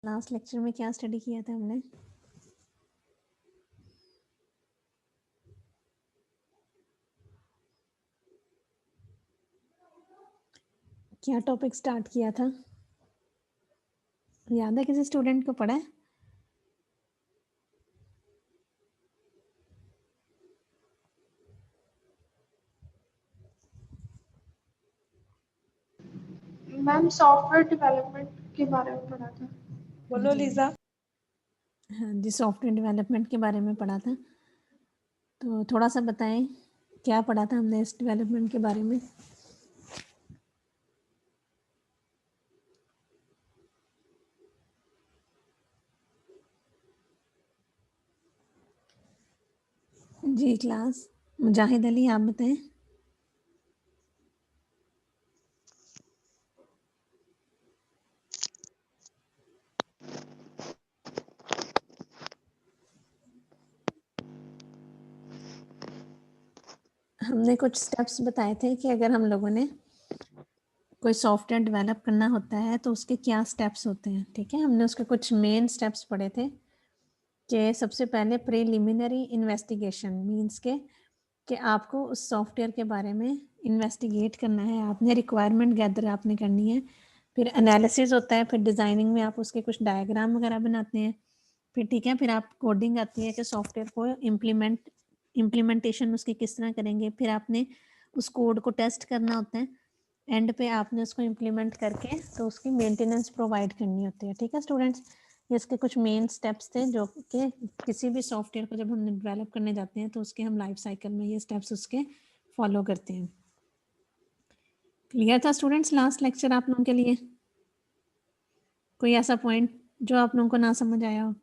Last lecture में क्या study किया था हमने? क्या टॉपिक स्टार्ट किया था? याद है किसी स्टूडेंट को पढ़ा है? मैम सॉफ्टवेयर डेवलपमेंट के बारे में पढ़ा था। बोलो लीजा। हाँ जी, सॉफ्टवेयर डेवलपमेंट के बारे में पढ़ा था। तो थोड़ा सा बताएं क्या पढ़ा था हमने इस डेवलपमेंट के बारे में? जी क्लास, मुजाहिद अली आप बताएं। हमने कुछ स्टेप्स बताए थे कि अगर हम लोगों ने कोई सॉफ्टवेयर डेवलप करना होता है तो उसके क्या स्टेप्स होते हैं। ठीक है, हमने उसके कुछ मेन स्टेप्स पढ़े थे कि सबसे पहले प्रीलिमिनरी इन्वेस्टिगेशन मीन्स कि आपको उस सॉफ्टवेयर के बारे में इन्वेस्टिगेट करना है, आपने रिक्वायरमेंट गैदर आपने करनी है, फिर एनालिसिस होता है, फिर डिज़ाइनिंग में आप उसके कुछ डायग्राम वगैरह बनाते हैं, फिर ठीक है, फिर आप कोडिंग आती है कि सॉफ्टवेयर को इम्प्लीमेंटेशन उसकी किस तरह करेंगे, फिर आपने उस कोड को टेस्ट करना होता है, एंड पे आपने उसको इम्प्लीमेंट करके तो उसकी मेंटेनेंस प्रोवाइड करनी होती है। ठीक है स्टूडेंट्स, ये इसके कुछ मेन स्टेप्स थे जो कि किसी भी सॉफ्टवेयर को जब हम डेवलप करने जाते हैं तो उसके हम लाइफ साइकिल में ये स्टेप्स उसके फॉलो करते हैं। क्लियर था स्टूडेंट्स लास्ट लेक्चर आप लोगों के लिए? कोई ऐसा पॉइंट जो आप लोगों को ना समझ आया हो?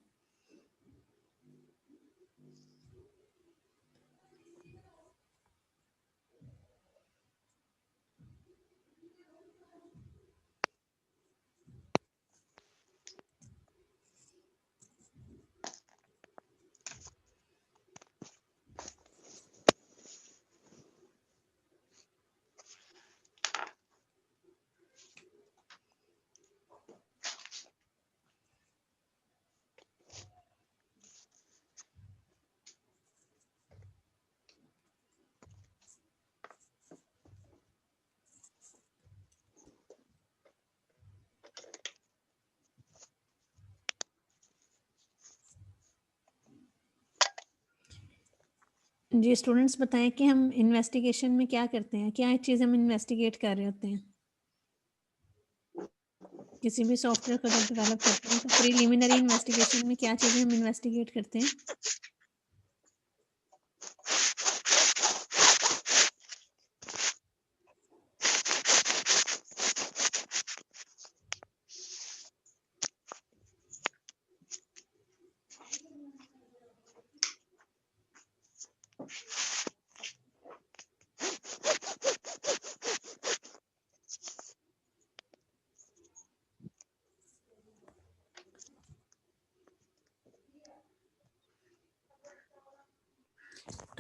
जी स्टूडेंट्स बताएं कि हम इन्वेस्टिगेशन में क्या करते हैं, क्या चीज़ हम इन्वेस्टिगेट कर रहे होते हैं किसी भी सॉफ्टवेयर को जब डेवलप करते हैं तो प्रीलिमिनरी इन्वेस्टिगेशन में क्या चीज़ें हम इन्वेस्टिगेट करते हैं?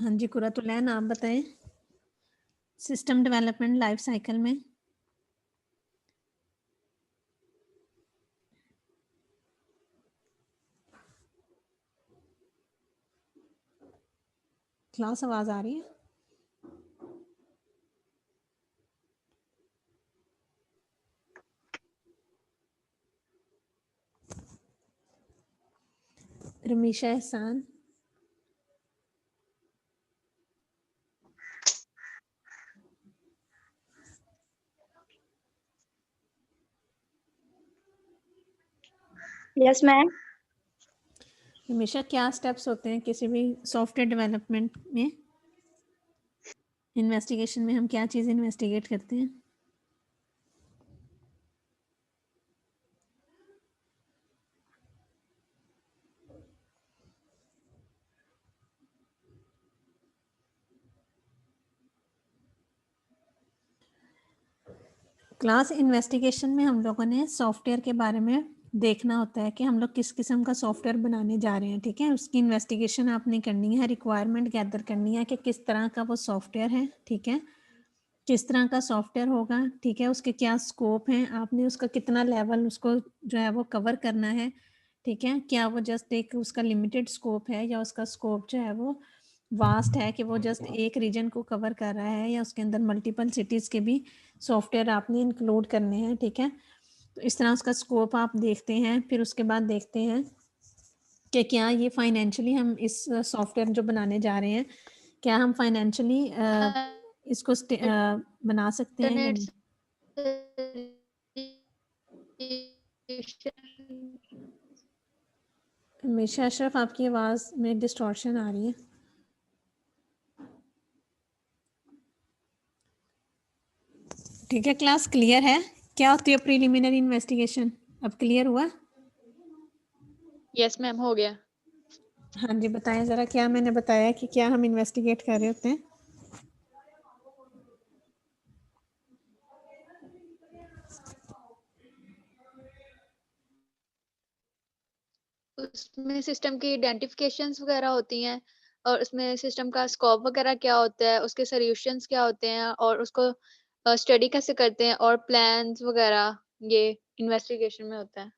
हाँ जी कुरातुलैन आप बताएं सिस्टम डेवलपमेंट लाइफ साइकिल में। क्लास आवाज आ रही है? रमीशा एहसान, यस मैम। रमीशा क्या स्टेप्स होते हैं किसी भी सॉफ्टवेयर डेवलपमेंट में? इन्वेस्टिगेशन में हम क्या चीज़ इन्वेस्टिगेट करते हैं? क्लास इन्वेस्टिगेशन में हम लोगों ने सॉफ्टवेयर के बारे में देखना होता है कि हम लोग किस किस्म का सॉफ्टवेयर बनाने जा रहे हैं। ठीक है, उसकी इन्वेस्टिगेशन आपने करनी है, रिक्वायरमेंट गैदर करनी है कि किस तरह का वो सॉफ्टवेयर है। ठीक है, किस तरह का सॉफ्टवेयर होगा, ठीक है, उसके क्या स्कोप हैं, आपने उसका कितना लेवल उसको जो है वो कवर करना है, ठीक है, क्या वो जस्ट एक उसका लिमिटेड स्कोप है या उसका स्कोप जो है वो वास्ट है कि वो जस्ट एक रीजन को कवर कर रहा है या उसके अंदर मल्टीपल सिटीज़ के भी सॉफ्टवेयर आपने इंक्लूड करने हैं, ठीक है। तो इस तरह उसका स्कोप आप देखते हैं, फिर उसके बाद देखते हैं कि क्या ये फाइनेंशियली हम इस सॉफ्टवेयर जो बनाने जा रहे हैं, क्या हम फाइनेंशियली इसको बना सकते हैं या इंटरनेट नहीं। हमेशा अशरफ आपकी आवाज़ में डिस्टॉर्शन आ रही है। ठीक है, क्लास क्लियर है। क्या होती है प्रीलिमिनरी इन्वेस्टिगेशन, अब क्लियर हुआ। यस मैम, हो गया। हाँ जी, बताएं ज़रा क्या मैंने बताया कि क्या हम इन्वेस्टिगेट कर रहे होते हैं। उसमें सिस्टम की आइडेंटिफिकेशंस वगैरह होती हैं, और उसमें सिस्टम का स्कोप वगैरह क्या होता है, उसके सॉल्यूशंस क्या होते हैं, और उसको स्टडी कैसे करते हैं, और प्लान्स वगैरह, ये इन्वेस्टिगेशन में होता है।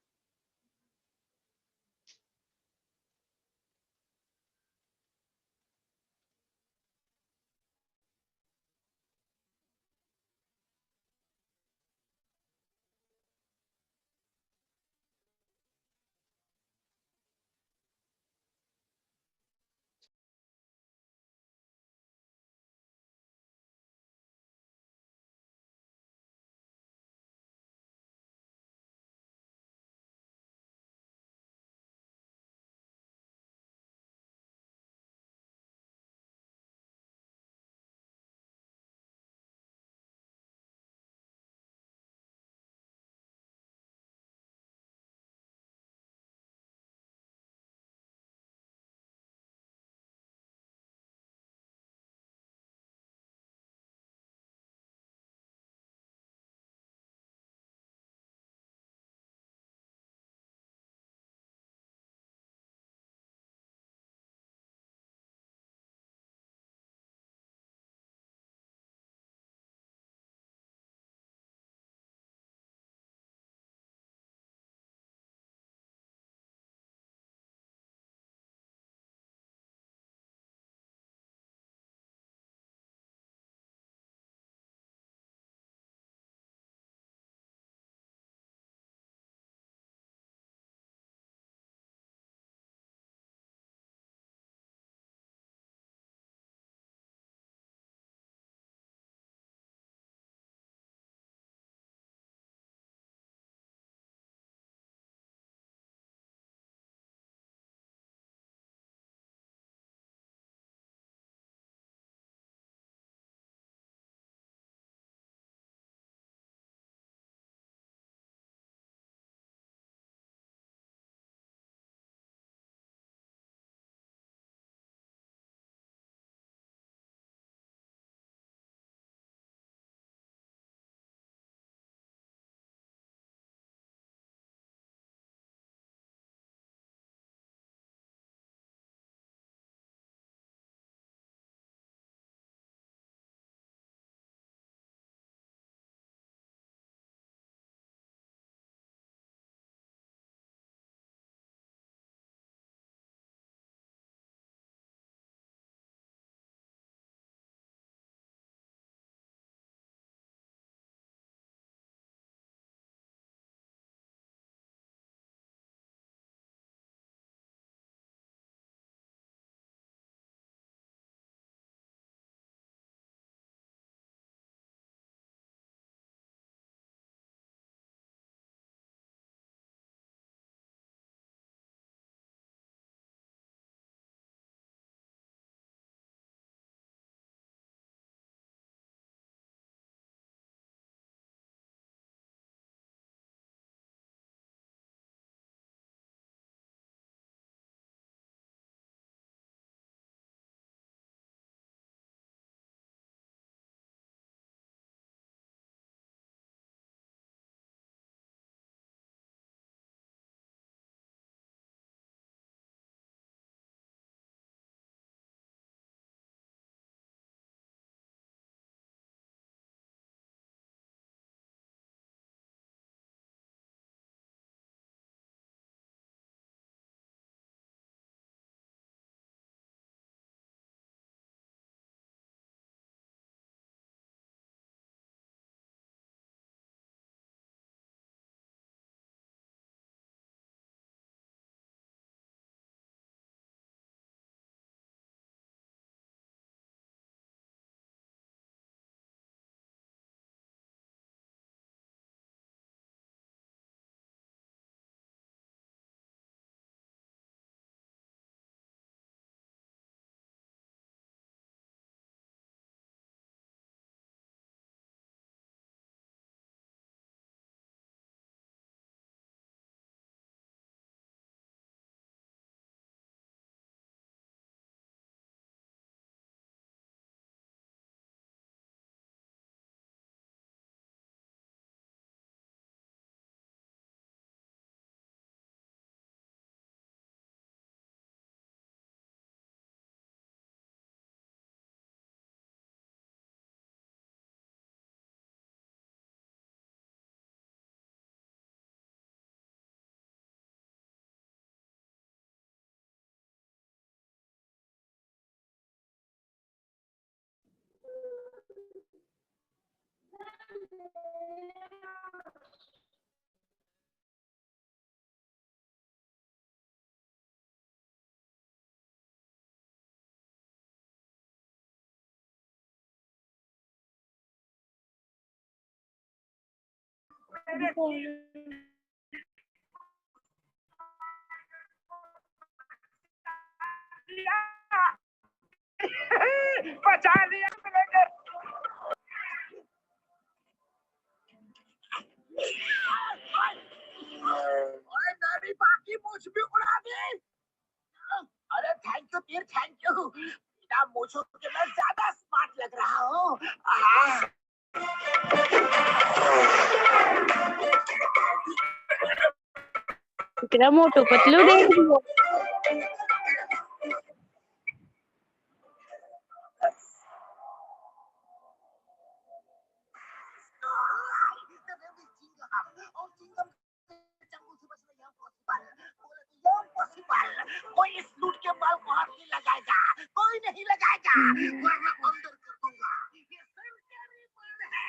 बचा लिया मेरी बाकी मूछ भी उड़ा दी। अरे thank you dear, thank you. बिना मूछों के मैं ज्यादा स्मार्ट लग रहा हूँ। कितना मोटू पतलू देख रही हो। कोई इस लूट के बाल को हाथ नहीं लगाएगा, कोई नहीं लगाएगा, वरना अंदर कर दूंगा। ये सरकारी बाल है।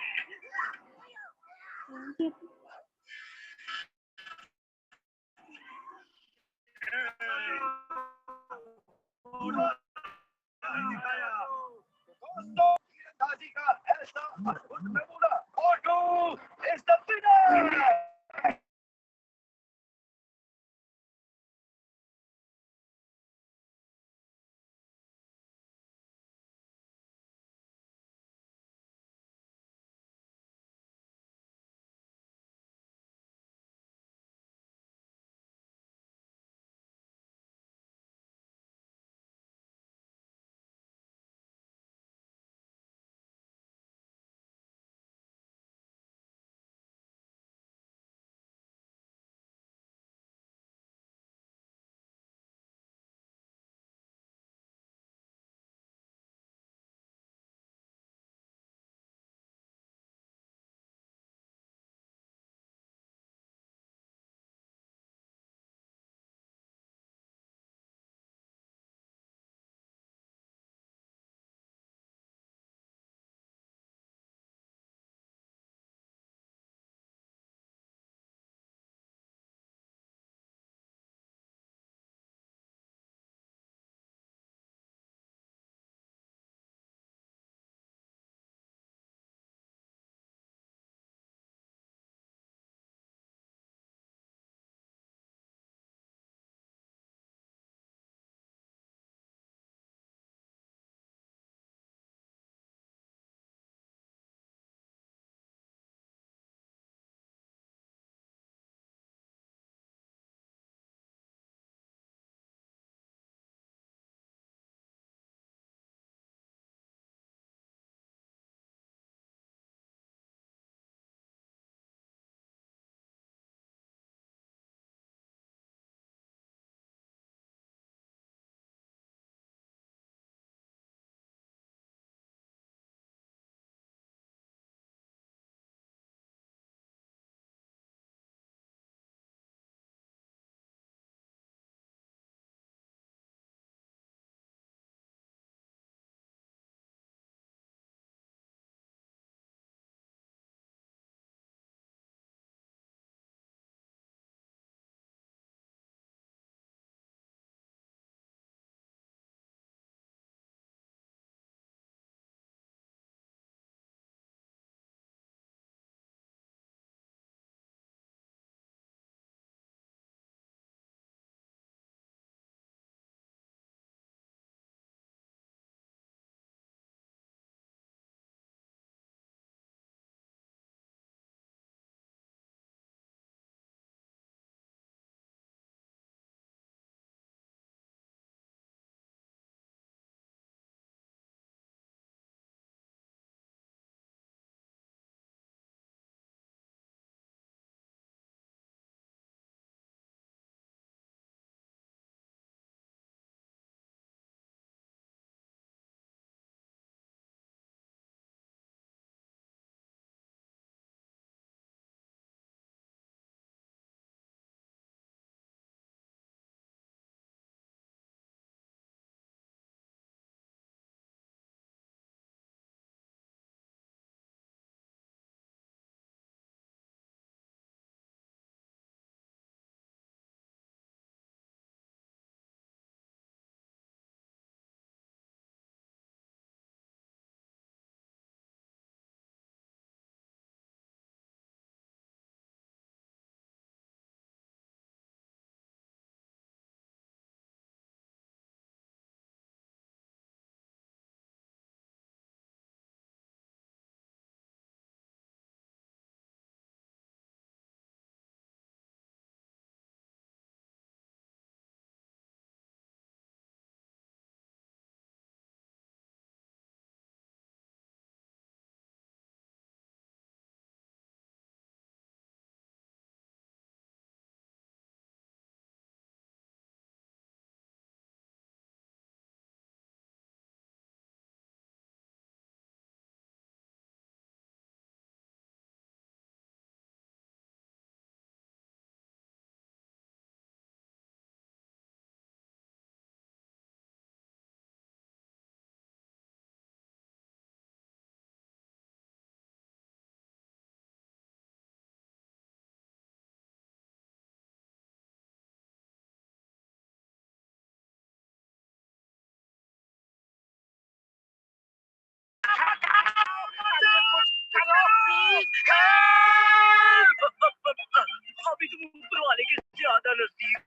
दोस्तों, दादी का ऐसा अद्भुत नमूना, फोटो इज द विनर। अभी तुम ऊपर वाले के ज्यादा नजदीक।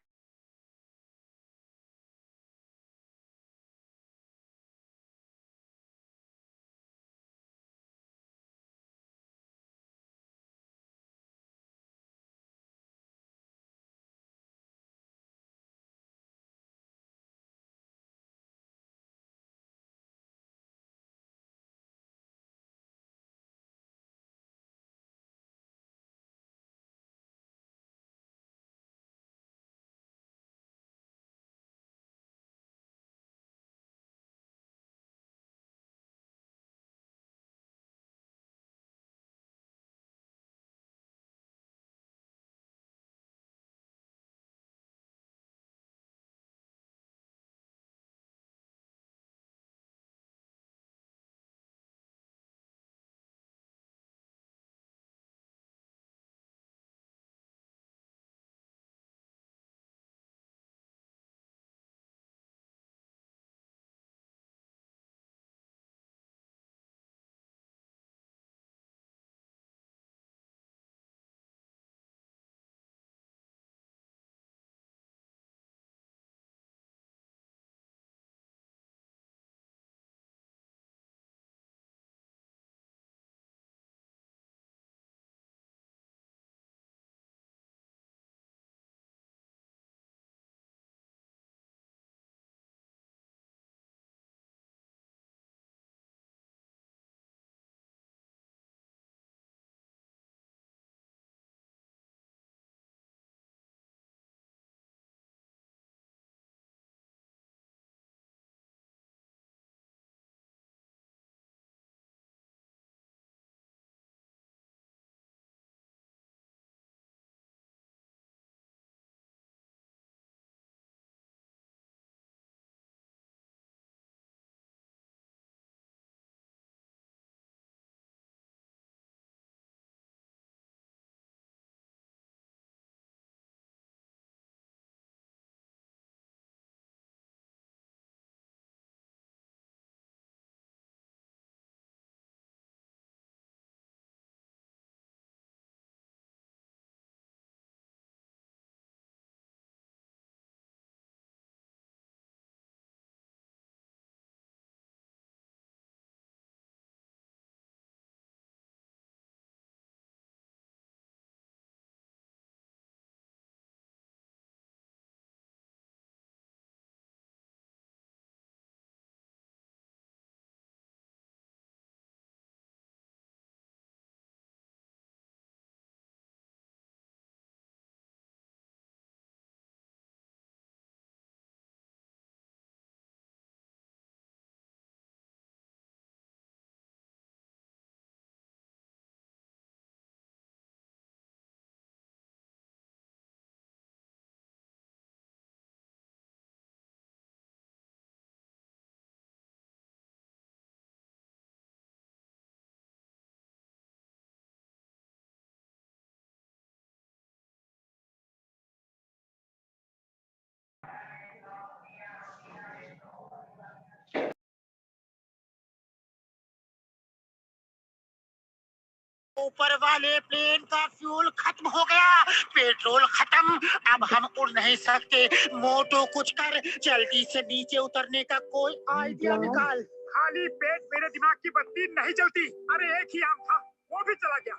ऊपर वाले प्लेन का फ्यूल खत्म हो गया, पेट्रोल खत्म, अब हम उड़ नहीं सकते। मोटो कुछ कर, जल्दी से नीचे उतरने का कोई आइडिया निकाल। खाली पेट मेरे दिमाग की बत्ती नहीं जलती। अरे एक ही आम था, वो भी चला गया।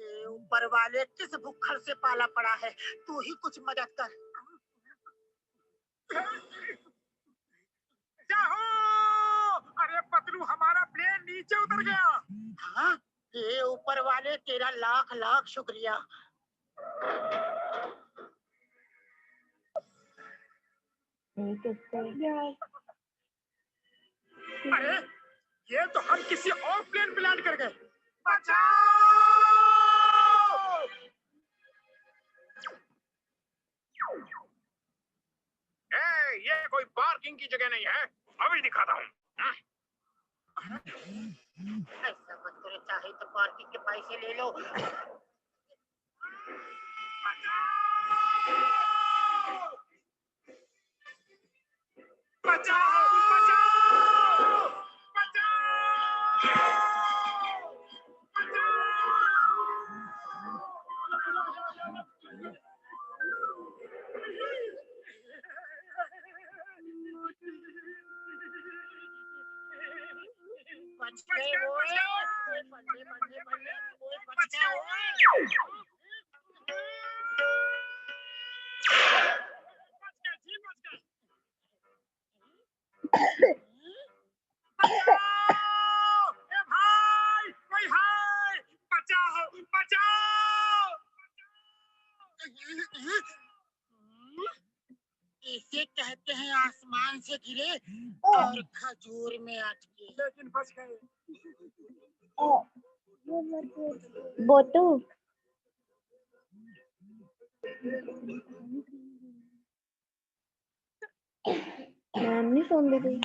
ये ऊपर वाले किस भुक्खड़ से पाला पड़ा है, तू ही कुछ मदद कर। जाहो! अरे पतलू, हमारा प्लेन नीचे उतर गया। हाँ, ये ऊपर वाले तेरा लाख लाख शुक्रिया। अरे ये तो हम किसी और प्लेन में लैंड कर गए। बचाओ! ये कोई पार्किंग की जगह नहीं है, अभी दिखाता हूँ। ऐसा मत करो, चाहे तो पार्किंग के पैसे ले लो। बचाओ! बचाओ! बचाओ! बचाओ! बच गए ओए, ओए बल्ले बल्ले बल्ले, ओए बच गए ओए। बच गए जी, बच गए। बचाओ! ए भाई, कोई है? बचाओ, बचाओ! इसे कहते हैं आसमान से गिरे और खजूर में अटके। लेकिन बच गए। बोटू मैम नहीं सुन रही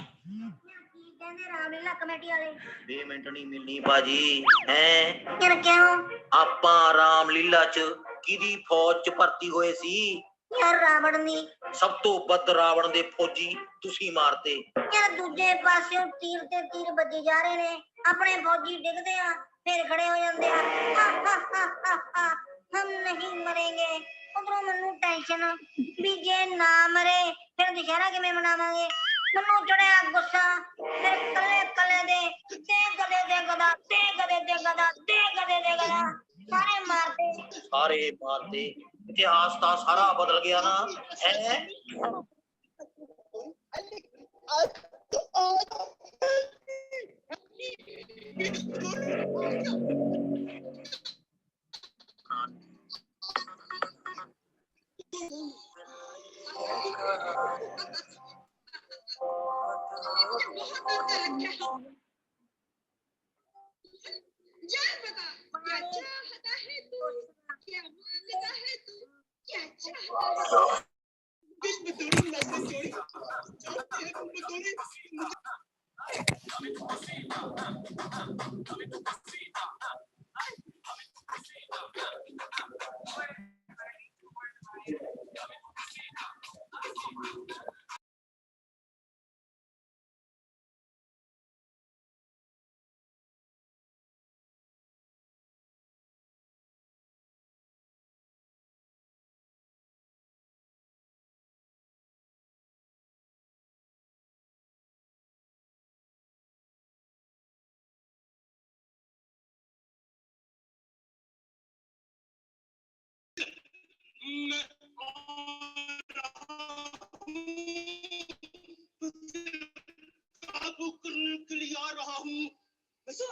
रामलीला कमेटी वाले 2 ਮਿੰਟ ਨਹੀਂ ਮਿਲਣੀ ਬਾਜੀ ਹੈ यार क्यों ਆਪਾਂ ਰਾਮਲੀਲਾ ਚ ਕਿਹਦੀ ਫੌਜ ਚ ਭਰਤੀ ਹੋਏ ਸੀ यार रावण ने ਸਭ ਤੋਂ ਵੱਧ ਰਾਵਣ ਦੇ ਫੌਜੀ ਤੁਸੀਂ ਮਾਰਤੇ यार दूजे पासों तीर ते तीर बजे जा रहे ने अपने फौजी डिगदे आ फिर खड़े हो जाते हैं हम नहीं मरेंगे उधरों मनु टेंशन भी जे ना मरे फिर दशहरा किवें मनावांगे मनु चढ़िया गुस्सा फिर कले कले दे गदे दे गदा दे गदे दे गदा दे गदे दे गदा सारे मारते इतिहास ਤਾਂ ਸਾਰਾ ਬਦਲ ਗਿਆ ਨਾ ਹੈ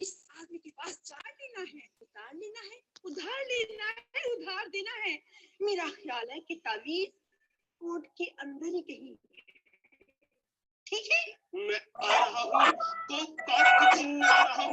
इस आदमी के पास चार लेना है, उधार लेना है, उधार लेना है, उधार देना है। मेरा ख्याल है कि तावीज कोर्ट के अंदर ही कहीं ठीक है। मैं आ रहा हूँ तो कुछ आ रहा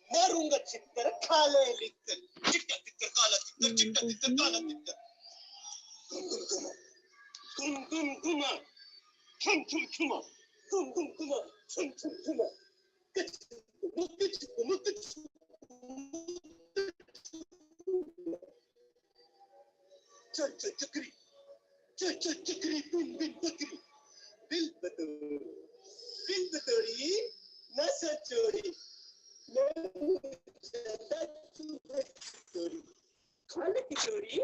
मारूंगा चित्तर काले लिखकर चिट्टा तिक्कर काला तिक्कर चिट्टा तिक्कर काला तिक्कर गुम गुम गुमा खम खम खुमा गुम गुम गुमा खम खम खुमा चक्री चक्री बिन बिन बकरी दिल बतोड़ी नशा चोरी खाली की चोरी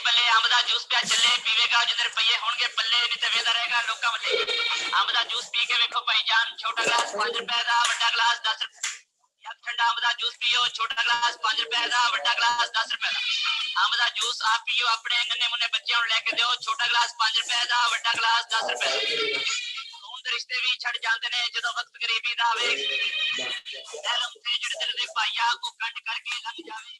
बल्ले अंब दा जूस पिया चले पीवेगा जिधर रुपये होंगे पल्ले नहीं ते वेदा रहेगा लोका मते अंब दा जूस पी के वेखो भाईजान छोटा गिलास 5 रुपए दा बड़ा गिलास 10 रुपए या ठंडा अंब दा जूस पियो छोटा गिलास 5 रुपए दा बड़ा गिलास 10 रुपए दा अंब दा जूस आप पियो अपने नन्हे मुन्ने बच्चों ਨੂੰ लेके ਦਿਓ छोटा गिलास 5 रुपए दा बड़ा गिलास 10 रुपए खून दे रिश्ते भी छड़ जाते ने ਜਦੋਂ वक्त गरीबी दा आवे एलम ते ਜਿਹੜੇ ਦਿਲ ਦੇ ਭਾਈਆ ਕੋ ਕੰਡ ਕਰਕੇ ਲੰਘ ਜਾਵੇ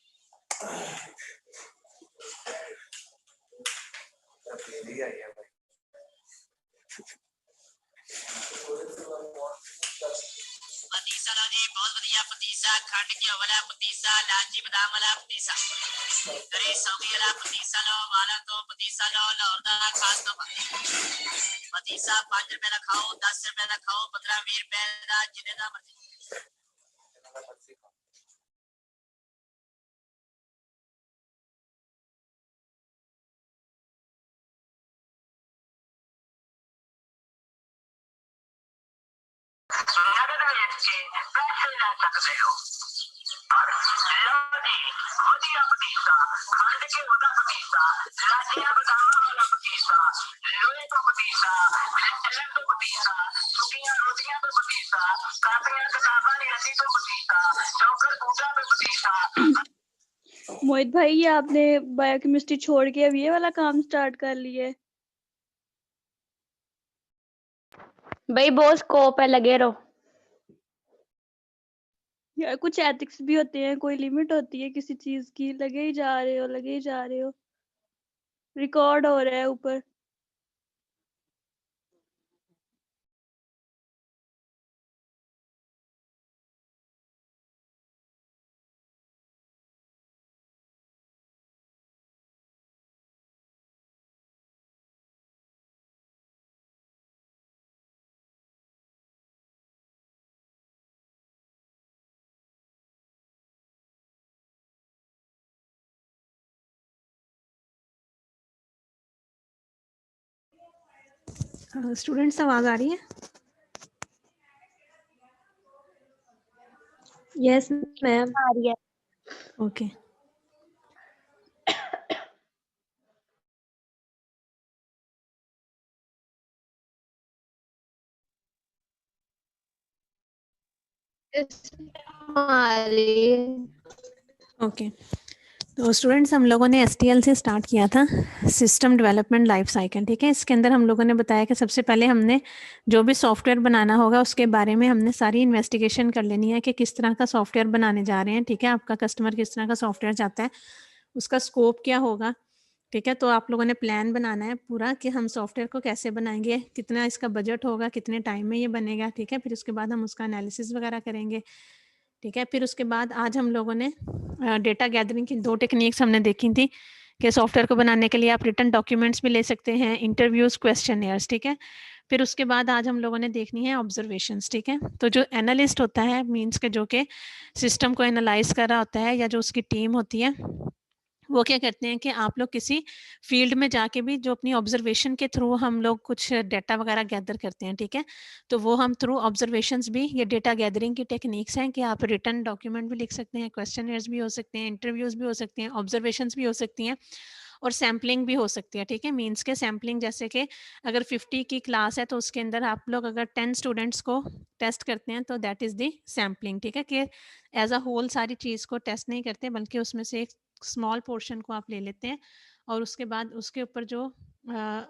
पतीसा लो जी बहुत बढ़िया पतीसा खंड के वाला पतीसा लाची बादाम वाला पतीसा गरी सौगी वाला पतीसा लो वाला तो पतीसा लो लाहौर दा खास तो पतीसा 5 रुपए दा खाओ 10 रुपए दा खाओ 15-20 रुपए दा जिन्ने दा मर्जी मोहित भाई ये आपने बायोकेमिस्ट्री छोड़ के अब ये वाला काम स्टार्ट कर लिए भाई बहुत स्कोप है, लगे रहो। यार कुछ एथिक्स भी होते हैं, कोई लिमिट होती है किसी चीज की। लगे ही जा रहे हो, लगे ही जा रहे हो। रिकॉर्ड हो रहा है ऊपर। स्टूडेंट्स आवाज आ रही है? यस मैम, आ रही है। ओके ओके तो स्टूडेंट्स हम लोगों ने STL से स्टार्ट किया था, सिस्टम डेवलपमेंट लाइफ साइकिल। ठीक है, इसके अंदर हम लोगों ने बताया कि सबसे पहले हमने जो भी सॉफ्टवेयर बनाना होगा उसके बारे में हमने सारी इन्वेस्टिगेशन कर लेनी है कि किस तरह का सॉफ्टवेयर बनाने जा रहे हैं। ठीक है, आपका कस्टमर किस तरह का सॉफ्टवेयर चाहता है, उसका स्कोप क्या होगा। ठीक है, तो आप लोगों ने प्लान बनाना है पूरा कि हम सॉफ्टवेयर को कैसे बनाएंगे, कितना इसका बजट होगा, कितने टाइम में ये बनेगा। ठीक है, फिर उसके बाद हम उसका एनालिसिस वगैरह करेंगे। ठीक है, फिर उसके बाद आज हम लोगों ने डेटा गैदरिंग की 2 टेक्निक्स हमने देखी थी कि सॉफ्टवेयर को बनाने के लिए आप रिटन डॉक्यूमेंट्स भी ले सकते हैं, इंटरव्यूज, क्वेश्चनियर्स। ठीक है, फिर उसके बाद आज हम लोगों ने देखनी है ऑब्जर्वेशंस। ठीक है, तो जो एनालिस्ट होता है मीन्स के जो कि सिस्टम को एनालाइज कर रहा होता है या जो उसकी टीम होती है, वो क्या करते हैं कि आप लोग किसी फील्ड में जाके भी जो अपनी ऑब्जर्वेशन के थ्रू हम लोग कुछ डाटा वगैरह गैदर करते हैं। ठीक है, तो वो हम थ्रू ऑब्जर्वेशंस भी, ये डेटा गैदरिंग की टेक्निक्स हैं कि आप रिटन डॉक्यूमेंट भी लिख सकते हैं, क्वेश्चनर्स भी हो सकते हैं, इंटरव्यूज भी हो सकते हैं, ऑब्जर्वेशंस भी हो सकती हैं और सैम्पलिंग भी हो सकती है। ठीक है, मीन्स के सैम्पलिंग जैसे कि अगर 50 की क्लास है तो उसके अंदर आप लोग अगर 10 स्टूडेंट्स को टेस्ट करते हैं तो दैट इज़ द सैम्पलिंग। ठीक है, कि एज अ होल सारी चीज़ को टेस्ट नहीं करते बल्कि उसमें से एक स्मॉल पोर्शन को आप ले लेते हैं और उसके बाद उसके ऊपर जो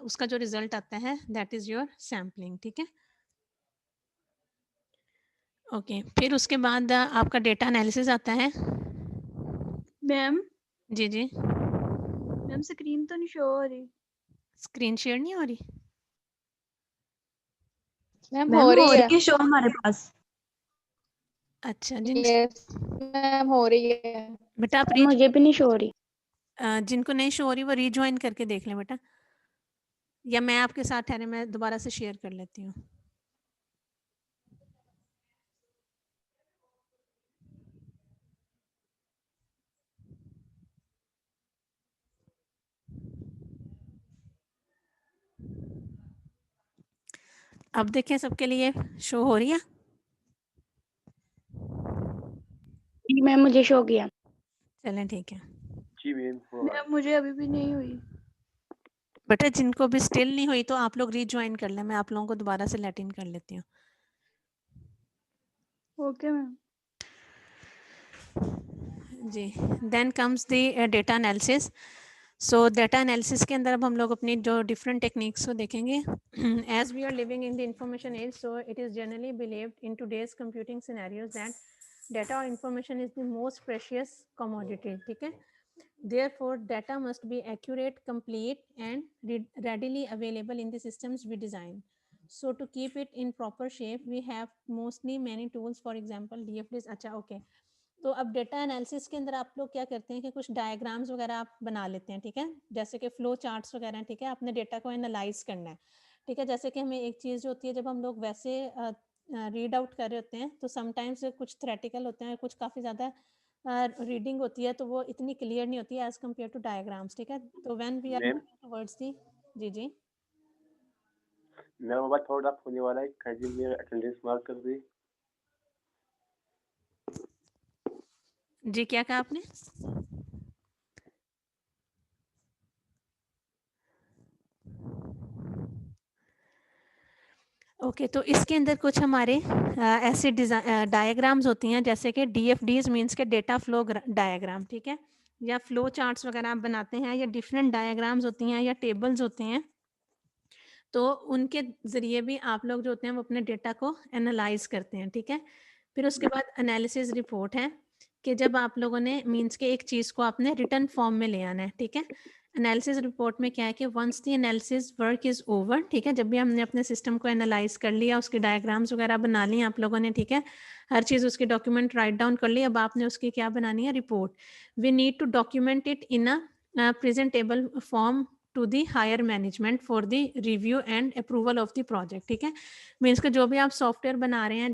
उसका जो रिजल्ट आता है दैट इज़ योर सैम्पलिंग। ठीक है, ओके फिर उसके बाद आपका डेटा एनालिसिस आता है। मैम जी जी मैम स्क्रीन तो नहीं शो हो रही। स्क्रीन शेयर नहीं हो रही? मैम हो रही है शो हमारे पास। अच्छा यस मैम हो रही है बेटा आप मुझे भी नहीं शो हो रही। जिनको नहीं शो हो रही वो रीज्वाइन करके देख लें बेटा, या मैं आपके साथ ठहरे मैं दोबारा से शेयर कर लेती हूँ। अब देखें सबके लिए शो हो रही है? मैम मुझे शो किया। चलें ठीक है। मुझे अभी भी नहीं हुई। बेटा जिनको भी स्टिल नहीं हुई तो आप लोग रीज्वाइन कर लें, मैं आप लोगों को दोबारा से लेट इन कर लेती हूँ। Okay ma'am. जी, then comes the data analysis. So data analysis के अंदर अब हम लोग अपनी जो डिफरेंट टेक्निक्स को देखेंगे। As we are living in the information age, so it is generally believed in today's computing scenarios that data और information is the most precious commodity, ठीक है। Therefore, data must be accurate, complete, and readily available in the systems we design. So, to keep it in proper shape, we have mostly many tools. For example, DFDs. अच्छा, okay. तो अब data analysis के अंदर आप लोग क्या करते हैं कि कुछ डायग्राम्स वगैरह आप बना लेते हैं, ठीक है, जैसे कि फ्लो चार्ट्स वगैरह, ठीक है। आपने डेटा को एनालाइज करना है, ठीक है। जैसे कि हमें एक चीज़ जो होती है जब हम लोग वैसे रीड आउट कर रहे होते हैं तो समटाइम्स कुछ थ्रेटिकल होते हैं, कुछ काफ़ी ज़्यादा रीडिंग होती है तो वो इतनी क्लियर नहीं होती है एज कम्पेयर टू डायग्राम्स, ठीक है। तो when we are towards the, जी जी मेरा मोबाइल थोड़ा होने वाला है, काइंडली मेरा अटेंडेंस मार्क कर दी। जी, क्या कहा आपने? ओके, तो इसके अंदर कुछ हमारे ऐसे डायग्राम्स होती हैं जैसे कि DFDs मीन्स के डेटा फ्लो डायग्राम, ठीक है, या फ्लो चार्ट्स वगैरह आप बनाते हैं, या डिफरेंट डायग्राम्स होती हैं या टेबल्स होते हैं, तो उनके ज़रिए भी आप लोग जो होते हैं वो अपने डेटा को एनालाइज करते हैं, ठीक है। फिर उसके बाद एनालिसिस रिपोर्ट है कि जब आप लोगों ने मीन्स के एक चीज़ को आपने रिटर्न फॉर्म में ले आना है, ठीक है। एनालिसिस रिपोर्ट में क्या है कि once the analysis work is over, ठीक है, जब भी हमने अपने सिस्टम को एनालाइज कर लिया, उसके डायग्राम्स वगैरह बना लिए आप लोगों ने, ठीक है, हर चीज़ उसकी डॉक्यूमेंट राइट डाउन कर ली, अब आपने उसकी क्या बनानी है, report. We need to document it in a presentable form to the higher management for the review and approval of the project, ठीक है। मीन्स के जो भी आप सॉफ्टवेयर बना रहे हैं